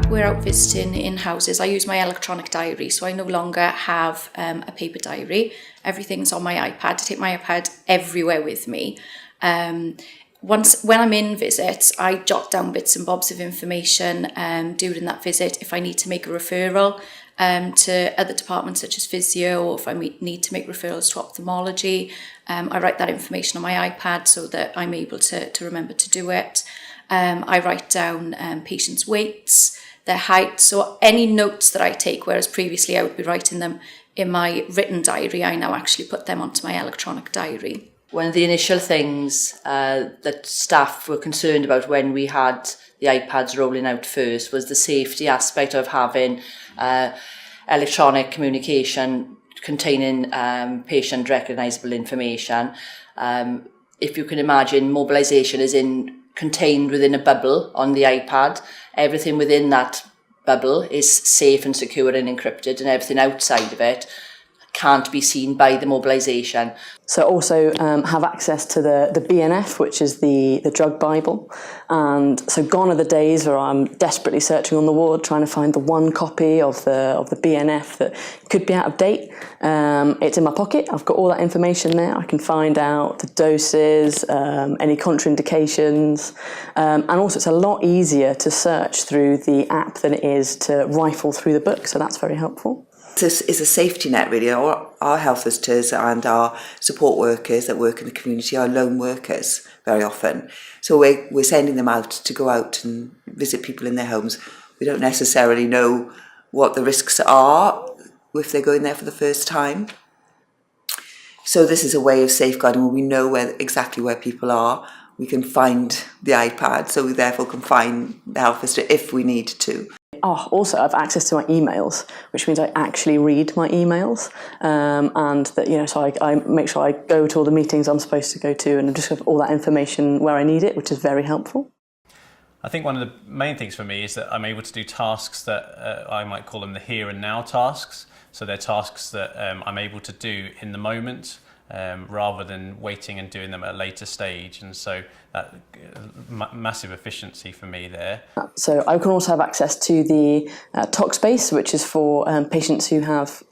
we're out visiting in houses, I use my electronic diary, so I no longer have a paper diary. Everything's on my iPad. I take my iPad everywhere with me. When I'm in visits, I jot down bits and bobs of information during that visit. If I need to make a referral to other departments such as physio, or if I need to make referrals to ophthalmology, I write that information on my iPad so that I'm able to remember to do it. I write down patients' weights, their height, so any notes that I take, whereas previously I would be writing them in my written diary, I now actually put them onto my electronic diary. One of the initial things that staff were concerned about when we had the iPads rolling out first was the safety aspect of having electronic communication containing patient recognisable information. If you can imagine, mobilisation is contained within a bubble on the iPad. Everything within that bubble is safe and secure and encrypted, and everything outside of it can't be seen by the mobilisation. So also have access to the BNF, which is the drug Bible. And so gone are the days where I'm desperately searching on the ward trying to find the one copy of the BNF that could be out of date. It's in my pocket. I've got all that information there. I can find out the doses, any contraindications. And also it's a lot easier to search through the app than it is to rifle through the book. So that's very helpful. This is a safety net, really. Our health visitors and our support workers that work in the community are lone workers very often. So we're sending them out to go out and visit people in their homes. We don't necessarily know what the risks are if they're going there for the first time. So this is a way of safeguarding when we know exactly where people are. We can find the iPad, so we therefore can find the health visitor if we need to. Oh, also I have access to my emails, which means I actually read my emails, and that so I make sure I go to all the meetings I'm supposed to go to, and just have all that information where I need it, which is very helpful. I think one of the main things for me is that I'm able to do tasks that I might call them the here and now tasks. So they're tasks that I'm able to do in the moment, rather than waiting and doing them at a later stage, and so that massive efficiency for me there. So I can also have access to the Talkspace, which is for patients who have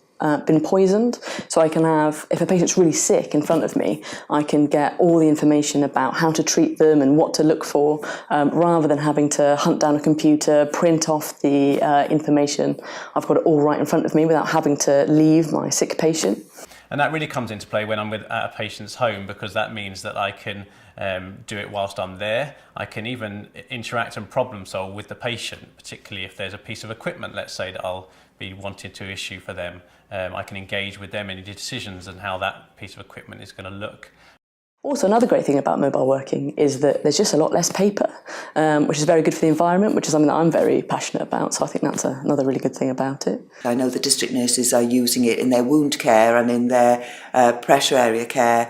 been poisoned. So I can have, if a patient's really sick in front of me, I can get all the information about how to treat them and what to look for, rather than having to hunt down a computer, print off the information. I've got it all right in front of me without having to leave my sick patient. And that really comes into play when I'm at a patient's home, because that means that I can do it whilst I'm there. I can even interact and problem solve with the patient, particularly if there's a piece of equipment, let's say, that I'll be wanting to issue for them. I can engage with them in decisions and how that piece of equipment is going to look. Also, another great thing about mobile working is that there's just a lot less paper, which is very good for the environment, which is something that I'm very passionate about. So I think that's another really good thing about it. I know the district nurses are using it in their wound care and in their pressure area care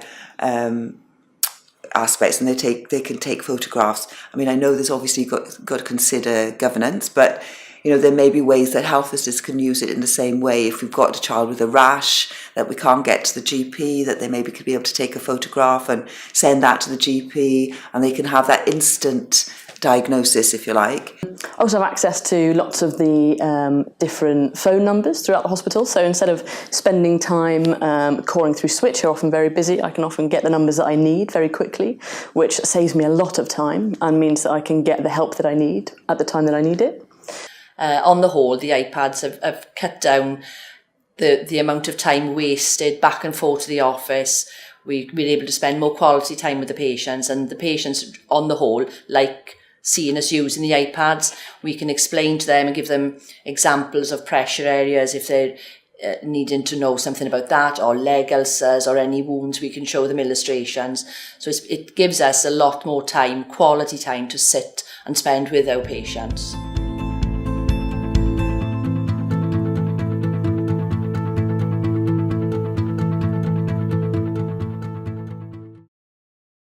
aspects, and they can take photographs. I mean, I know there's obviously got to consider governance, but there may be ways that health visitors can use it in the same way. If we've got a child with a rash that we can't get to the GP, that they maybe could be able to take a photograph and send that to the GP, and they can have that instant diagnosis, if you like. I also have access to lots of the different phone numbers throughout the hospital. So instead of spending time calling through switch, who are often very busy, I can often get the numbers that I need very quickly, which saves me a lot of time and means that I can get the help that I need at the time that I need it. On the whole, the iPads have cut down the amount of time wasted back and forth to the office. We've been able to spend more quality time with the patients, and the patients, on the whole, like seeing us using the iPads. We can explain to them and give them examples of pressure areas if they're needing to know something about that, or leg ulcers or any wounds. We can show them illustrations. So it gives us a lot more time, quality time, to sit and spend with our patients.